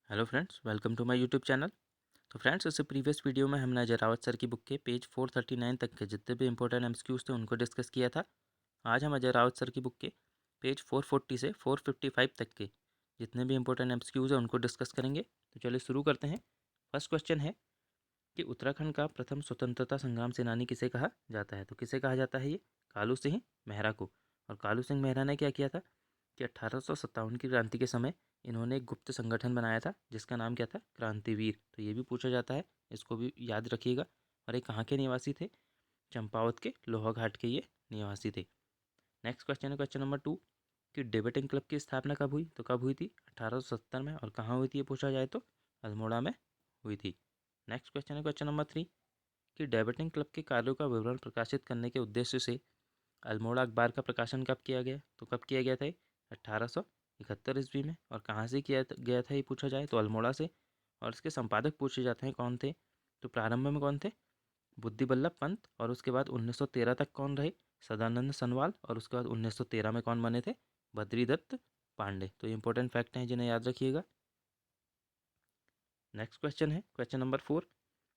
Hello friends, welcome to my YouTube channel. तो friends, इससे previous video में हमने अजय रावत सर की बुक के पेज 439 तक के जितने भी इंपॉर्टेंट एमसीक्यूज थे उनको डिस्कस किया था। आज हम अजय रावत सर की बुक के पेज 440 से 455 तक के जितने भी इंपॉर्टेंट एमसीक्यूज हैं उनको डिस्कस करेंगे। तो चलिए शुरू करते हैं। फर्स्ट क्वेश्चन है कि उत्तराखंड का प्रथम स्वतंत्रता संग्राम सेनानी किसे कहा जाता है। तो किसे कहा जाता है ये? कालू सिंह मेहरा को। और कालू सिंह मेहरा ने क्या किया था कि 1857 की क्रांति के समय इन्होंने एक गुप्त संगठन बनाया था जिसका नाम क्या था? क्रांतिवीर। तो ये भी पूछा जाता है, इसको भी याद रखिएगा। और ये कहाँ के निवासी थे? चंपावत के लोहाघाट के ये निवासी थे। नेक्स्ट क्वेश्चन है क्वेश्चन नंबर 2 कि डेबेटिंग क्लब की स्थापना कब हुई? तो कब हुई थी? 1870 में। और कहाँ हुई थी ये पूछा जाए तो अल्मोड़ा में हुई थी। नेक्स्ट क्वेश्चन है क्वेश्चन नंबर 3 कि डेबेटिंग क्लब के कार्यों का विवरण प्रकाशित करने के उद्देश्य से अल्मोड़ा अखबार का प्रकाशन कब किया गया? तो कब किया गया था ये? 1871 ईस्वी में। और कहाँ से किया गया था ये पूछा जाए तो अल्मोड़ा से। और इसके संपादक पूछे जाते हैं कौन थे? तो प्रारंभ में कौन थे? बुद्धि बल्लभ पंत। और उसके बाद 1913 तक कौन रहे? सदानंद सनवाल। और उसके बाद 1913 में कौन बने थे? बद्रीदत्त पांडे। तो ये इंपॉर्टेंट फैक्ट हैं जिन्हें याद रखिएगा। नेक्स्ट क्वेश्चन है क्वेश्चन नंबर 4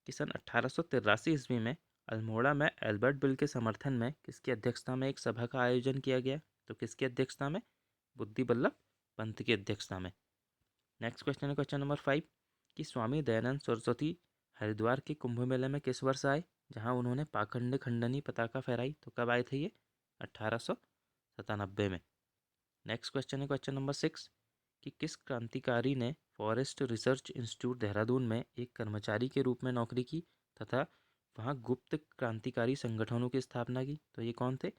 कि सन 1883 ईस्वी में अल्मोड़ा में एल्बर्ट बिल के समर्थन में किसकी अध्यक्षता में एक सभा का आयोजन किया गया? तो किसकी अध्यक्षता में? बुद्धि बल्लभ पंत की अध्यक्षता में। नेक्स्ट क्वेश्चन है क्वेश्चन नंबर 5 कि स्वामी दयानंद सरस्वती हरिद्वार के कुंभ मेले में किस वर्ष आए जहां उन्होंने पाखंड खंडनी पताका फहराई? तो कब आए थे ये? 1897 में। नेक्स्ट क्वेश्चन है क्वेश्चन नंबर 6 कि किस क्रांतिकारी ने फॉरेस्ट रिसर्च इंस्टीट्यूट देहरादून में एक कर्मचारी के रूप में नौकरी की तथा वहां गुप्त क्रांतिकारी संगठनों की स्थापना की? तो ये कौन थे?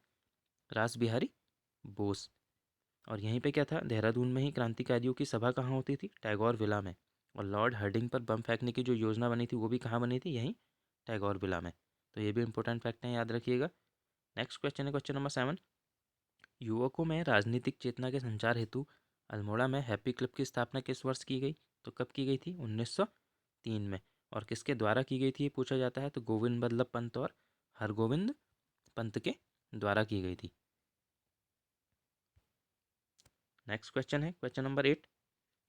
रास बिहारी बोस। और यहीं पे क्या था? देहरादून में ही क्रांतिकारियों की सभा कहाँ होती थी? टैगोर विला में। और लॉर्ड हार्डिंग पर बम फेंकने की जो योजना बनी थी वो भी कहाँ बनी थी? यहीं टैगोर विला में। तो ये भी इंपॉर्टेंट फैक्ट है, याद रखिएगा। नेक्स्ट क्वेश्चन है क्वेश्चन नंबर 7 युवकों में राजनीतिक चेतना के संचार हेतु अल्मोड़ा में हैप्पी क्लब की स्थापना किस वर्ष की गई? तो कब की गई थी? 1903 में। और किसके द्वारा की गई थी ये पूछा जाता है तो गोविंद बल्लभ पंत और हरगोविंद पंत के द्वारा की गई थी। नेक्स्ट क्वेश्चन है क्वेश्चन नंबर 8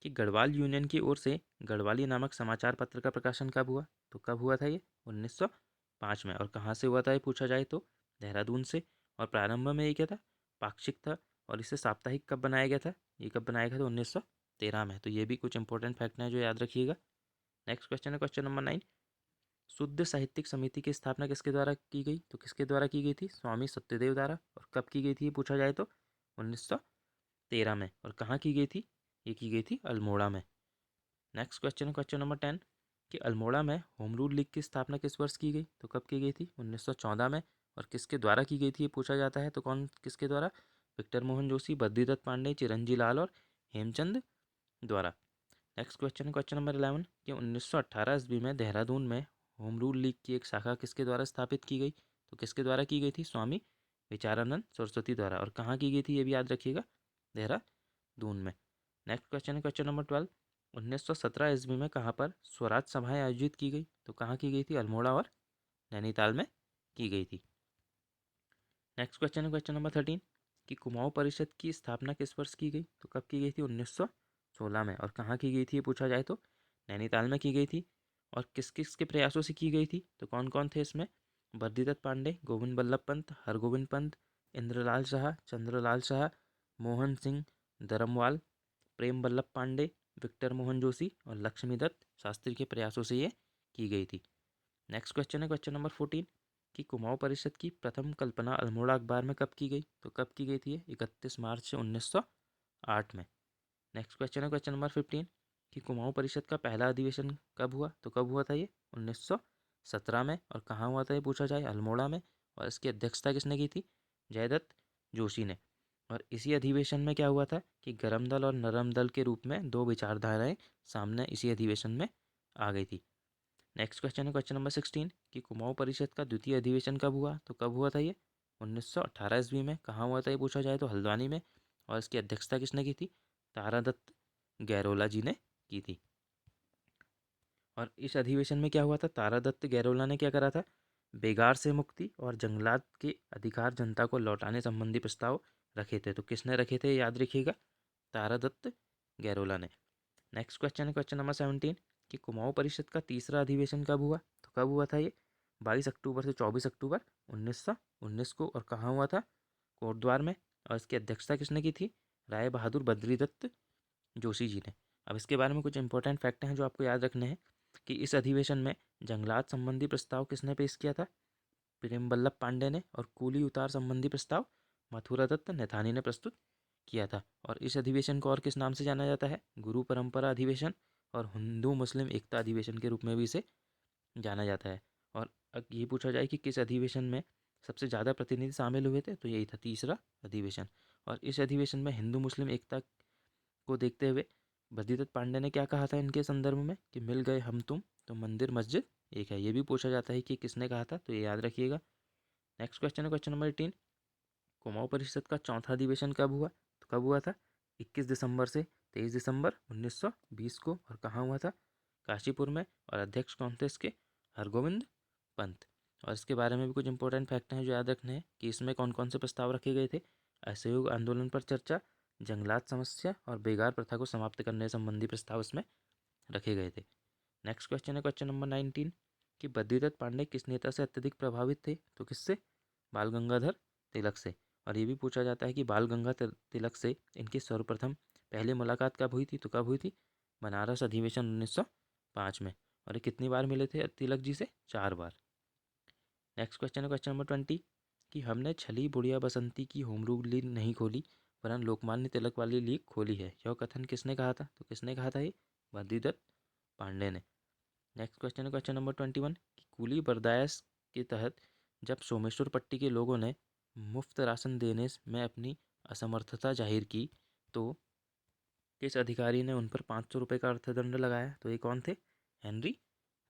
कि गढ़वाल यूनियन की ओर से गढ़वाली नामक समाचार पत्र का प्रकाशन कब हुआ? तो कब हुआ था ये? 1905 में। और कहाँ से हुआ था ये पूछा जाए तो देहरादून से। और प्रारंभ में ये क्या था? पाक्षिक था। और इसे साप्ताहिक कब बनाया गया था? ये कब बनाया गया था? 1913 में। तो ये भी कुछ इंपॉर्टेंट फैक्ट हैं जो याद रखिएगा। नेक्स्ट क्वेश्चन है क्वेश्चन नंबर 9 शुद्ध साहित्यिक समिति की स्थापना किसके द्वारा की गई? तो किसके द्वारा की गई थी? स्वामी सत्यदेव द्वारा। और कब की गई थी ये पूछा जाए तो 1913 में। और कहाँ की गई थी? ये की गई थी अल्मोड़ा में। नेक्स्ट क्वेश्चन है क्वेश्चन नंबर 10 कि अल्मोड़ा में होम रूल लीग की स्थापना किस वर्ष की गई? तो कब की गई थी? 1914 में। और किसके द्वारा की गई थी ये पूछा जाता है तो कौन किसके द्वारा? विक्टर मोहन जोशी, बद्रीदत्त पांडे, चिरंजी लाल और हेमचंद द्वारा। नेक्स्ट क्वेश्चन है क्वेश्चन नंबर 11 कि 1918 ईस्वी में देहरादून में होम रूल लीग की एक शाखा किसके द्वारा स्थापित की गई? तो किसके द्वारा की गई थी? स्वामी विचारानंद सरस्वती द्वारा। और कहाँ की गई थी ये भी याद रखिएगा? देहरादून में। नेक्स्ट क्वेश्चन है क्वेश्चन नंबर 12 1917 ईस्वी में कहाँ पर स्वराज सभाएं आयोजित की गई? तो कहाँ की गई थी? अल्मोड़ा और नैनीताल में की गई थी। नेक्स्ट क्वेश्चन है क्वेश्चन नंबर 13 कि कुमाऊं परिषद की स्थापना किस वर्ष की गई? तो कब की गई थी? 1916 में। और कहाँ की गई थी ये पूछा जाए तो नैनीताल में की गई थी। और किस किस के प्रयासों से की गई थी? तो कौन कौन थे इसमें? बद्रीदत्त पांडे, गोविंद बल्लभ पंत, हरगोविंद पंत, इंद्रलाल शाह, चंद्रलाल शाह, मोहन सिंह धरमवाल, प्रेम बल्लभ पांडे, विक्टर मोहन जोशी और लक्ष्मीदत्त शास्त्री के प्रयासों से ये की गई थी। नेक्स्ट क्वेश्चन है क्वेश्चन नंबर 14 कि कुमाऊं परिषद की प्रथम कल्पना अल्मोड़ा अखबार में कब की गई? तो कब की गई थी ये? 31 मार्च 1908 में। नेक्स्ट क्वेश्चन है क्वेश्चन नंबर 15 कि कुमाऊं परिषद का पहला अधिवेशन कब हुआ? तो कब हुआ था ये? 1917 में। और कहाँ हुआ था ये पूछा जाए? अल्मोड़ा में। और इसकी अध्यक्षता किसने की थी? जयदत्त जोशी ने। और इसी अधिवेशन में क्या हुआ था कि गरम दल और नरम दल के रूप में दो विचारधाराएं सामने इसी अधिवेशन में आ गई थी। नेक्स्ट क्वेश्चन है क्वेश्चन नंबर 16 कि कुमाऊं परिषद का द्वितीय अधिवेशन कब हुआ? तो कब हुआ था ये? 1918 ईस्वी में। कहाँ हुआ था ये पूछा जाए तो हल्द्वानी में। और इसकी अध्यक्षता किसने की थी? तारादत्त गैरोला जी ने की थी। और इस अधिवेशन में क्या हुआ था? तारादत्त गैरोला ने क्या करा था? बेगार से मुक्ति और जंगलात के अधिकार जनता को लौटाने संबंधी प्रस्ताव रखे थे। तो किसने रखे थे याद रखिएगा? तारादत्त गैरोला ने। नेक्स्ट क्वेश्चन है क्वेश्चन नंबर 17 कि कुमाऊं परिषद का तीसरा अधिवेशन कब हुआ? तो कब हुआ था ये? 22 अक्टूबर से 24 अक्टूबर 1919 को। और कहाँ हुआ था? कोटद्वार में। और इसकी अध्यक्षता किसने की थी? राय बहादुर बद्रीदत्त जोशी जी ने। अब इसके बारे में कुछ इंपॉर्टेंट फैक्ट हैं जो आपको याद रखने हैं कि इस अधिवेशन में जंगलात संबंधी प्रस्ताव किसने पेश किया था? प्रेम वल्लभ पांडे ने। और कूली उतार संबंधी प्रस्ताव मथुरा दत्त नेथानी ने प्रस्तुत किया था। और इस अधिवेशन को और किस नाम से जाना जाता है? गुरु परंपरा अधिवेशन और हिंदू मुस्लिम एकता अधिवेशन के रूप में भी इसे जाना जाता है। और अब ये पूछा जाए कि किस अधिवेशन में सबसे ज़्यादा प्रतिनिधि शामिल हुए थे, तो यही था तीसरा अधिवेशन। और इस अधिवेशन में हिंदू मुस्लिम एकता को देखते हुए बद्रीदत्त पांडे ने क्या कहा था इनके संदर्भ में कि मिल गए हम तुम तो मंदिर मस्जिद एक है। ये भी पूछा जाता है कि किसने कहा था, तो ये याद रखिएगा। नेक्स्ट क्वेश्चन है क्वेश्चन नंबर 18 कुमाऊं परिषद का चौथा अधिवेशन कब हुआ? तो कब हुआ था? 21 दिसंबर से 23 दिसंबर 1920 को। और कहाँ हुआ था? काशीपुर में। और अध्यक्ष कौन थे इसके? हरगोविंद पंत। और इसके बारे में भी कुछ इंपॉर्टेंट फैक्ट हैं जो याद रखने हैं कि इसमें कौन कौन से प्रस्ताव रखे गए थे? असहयोग आंदोलन पर चर्चा, जंगलात समस्या और बेगार प्रथा को समाप्त करने संबंधी प्रस्ताव इसमें रखे गए थे। नेक्स्ट क्वेश्चन है क्वेश्चन नंबर 19 कि बद्रीदत्त पांडे किस नेता से अत्यधिक प्रभावित थे? तो किससे? बाल गंगाधर तिलक से। और ये भी पूछा जाता है कि बाल गंगाधर तिलक से इनकी सर्वप्रथम पहली मुलाकात कब हुई थी? तो कब हुई थी? बनारस अधिवेशन 1905 में। और ये कितनी बार मिले थे तिलक जी से? 4 बार। नेक्स्ट क्वेश्चन है क्वेश्चन नंबर 20 कि हमने छली बुढ़िया बसंती की होम रूल लीग नहीं खोली वरन लोकमान्य तिलक वाली लीग खोली है, यह कथन किसने कहा था? तो किसने कहा था ये? बद्रीदत्त पांडे ने। नेक्स्ट क्वेश्चन है क्वेश्चन नंबर 21 कि कूली बर्दाश्त के तहत जब सोमेश्वर पट्टी के लोगों ने मुफ्त राशन देने में अपनी असमर्थता जाहिर की तो किस अधिकारी ने उन पर 500 रुपये का अर्थदंड लगाया? तो ये कौन थे? Henry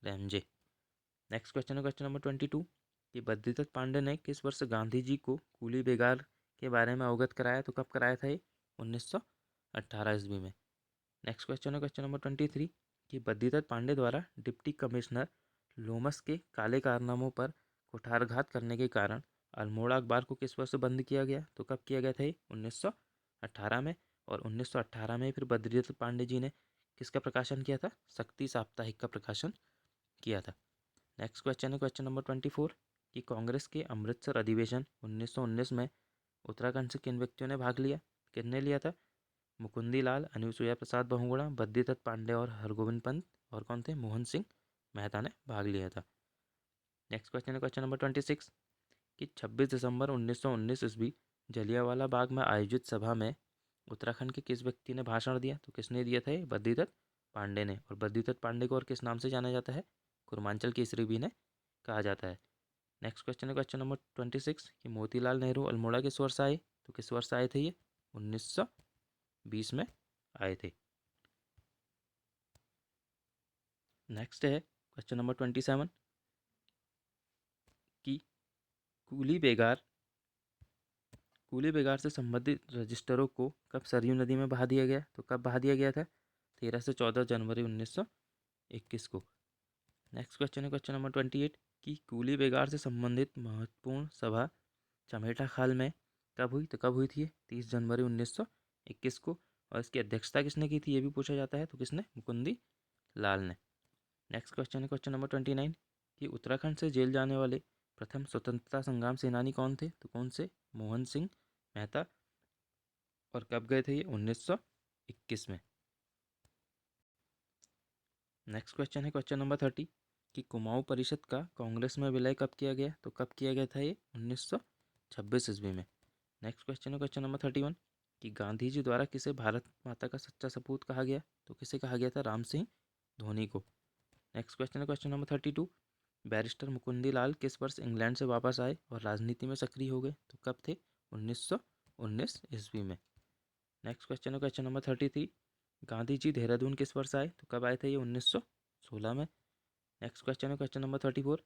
Ramsay. नेक्स्ट क्वेश्चन है क्वेश्चन नंबर 22 कि बद्रीदत्त पांडे ने किस वर्ष गांधी जी को कूली बेगार के बारे में अवगत कराया? तो कब कराया था ये? 1918 ईस्वी में। नेक्स्ट क्वेश्चन है क्वेश्चन नंबर 23 कि बद्रीदत्त पांडे द्वारा डिप्टी कमिश्नर लोमस के काले कारनामों पर कुठारघात करने के कारण अल्मोड़ा अखबार को किस वर्ष बंद किया गया? तो कब किया गया था ये? 1918 में। और 1918 में फिर बद्रीदत्त पांडे जी ने किसका प्रकाशन किया था? शक्ति साप्ताहिक का प्रकाशन किया था। नेक्स्ट क्वेश्चन है क्वेश्चन नंबर 24 कि कांग्रेस के अमृतसर अधिवेशन 1919 में उत्तराखंड से किन व्यक्तियों ने भाग लिया? किसने लिया था? मुकुंदी लाल, अनुसुईया प्रसाद बहुगुणा, बद्रीदत्त पांडे और हरगोविंद पंत। और कौन थे? मोहन सिंह मेहता ने भाग लिया था। नेक्स्ट क्वेश्चन है क्वेश्चन नंबर 26 कि 26 दिसंबर 1919 ईस्वी जलियांवाला बाग में आयोजित सभा में उत्तराखंड के किस व्यक्ति ने भाषण दिया? तो किसने दिया था ये? बद्रीदत्त पांडे ने। और बद्रीदत्त पांडे को और किस नाम से जाना जाता है? कुर्मांचल केसरी भी ने कहा जाता है। नेक्स्ट क्वेश्चन है क्वेश्चन नंबर 26 कि मोतीलाल नेहरू अल्मोड़ा किस वर्ष आए? तो किस वर्ष आए थे ये? 1920 में आए थे। नेक्स्ट है क्वेश्चन नंबर 27 कि कूली बेगार कूली बेगार से संबंधित रजिस्टरों को कब सरयू नदी में बहा दिया गया? तो कब बहा दिया गया था? 13 से 14 जनवरी 1921 को। नेक्स्ट क्वेश्चन है क्वेश्चन नंबर 28 कि कूली बेगार से संबंधित महत्वपूर्ण सभा चमेटा खाल में कब हुई? तो कब हुई थी ये? 30 जनवरी 1921 को। और इसकी अध्यक्षता किसने की थी? ये भी पूछा जाता है। तो किसने? मुकुंदी लाल ने। नेक्स्ट क्वेश्चन है क्वेश्चन नंबर 29 कि उत्तराखंड से जेल जाने वाले प्रथम स्वतंत्रता संग्राम सेनानी कौन थे? तो कौन से? मोहन सिंह मेहता। और कब गए थे ये? 1921 में। नेक्स्ट क्वेश्चन है क्वेश्चन नंबर 30 कि कुमाऊं परिषद का कांग्रेस में विलय कब किया गया? तो कब किया गया था ये? 1926 ईस्वी में। नेक्स्ट क्वेश्चन है क्वेश्चन नंबर 31 कि गांधी जी द्वारा किसे भारत माता का सच्चा सपूत कहा गया? तो किसे कहा गया था? राम सिंह धोनी को। नेक्स्ट क्वेश्चन है क्वेश्चन नंबर 32 बैरिस्टर मुकुंदी लाल किस वर्ष इंग्लैंड से वापस आए और राजनीति में सक्रिय हो गए? तो कब थे? 1919 ईस्वी में। नेक्स्ट क्वेश्चन है क्वेश्चन नंबर 33 गांधी जी देहरादून किस वर्ष आए? तो कब आए थे ये? 1916 में। नेक्स्ट क्वेश्चन है क्वेश्चन नंबर 34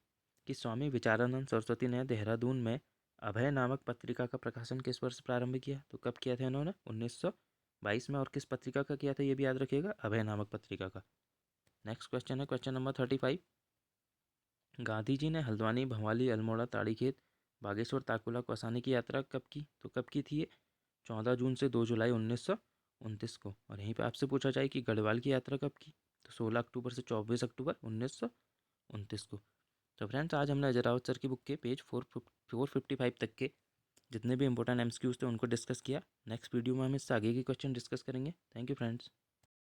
कि स्वामी विचारानंद सरस्वती ने देहरादून में अभय नामक पत्रिका का प्रकाशन किस वर्ष प्रारंभ किया? तो कब किया था इन्होंने? 1922 में। और किस पत्रिका का किया था ये भी याद रखिएगा? अभय नामक पत्रिका का। नेक्स्ट क्वेश्चन है क्वेश्चन नंबर 35 गांधी जी ने हल्द्वानी भंवाली अल्मोड़ा ताड़ीखेत बागेश्वर ताकुला कौसानी की यात्रा कब की? तो कब की थी ये? 14 जून से 2 जुलाई 1919 19 को। और यहीं पे आपसे पूछा जाए कि गढ़वाल की यात्रा कब की, तो 16 अक्टूबर से 24 अक्टूबर 1929 को। तो फ्रेंड्स, आज हमने अजय राउत सर की बुक के पेज 455 तक के जितने भी इंपॉर्टेंट एमसीक्यूज थे उनको डिस्कस किया। नेक्स्ट वीडियो में हम इससे आगे के क्वेश्चन डिस्कस करेंगे। Thank you friends.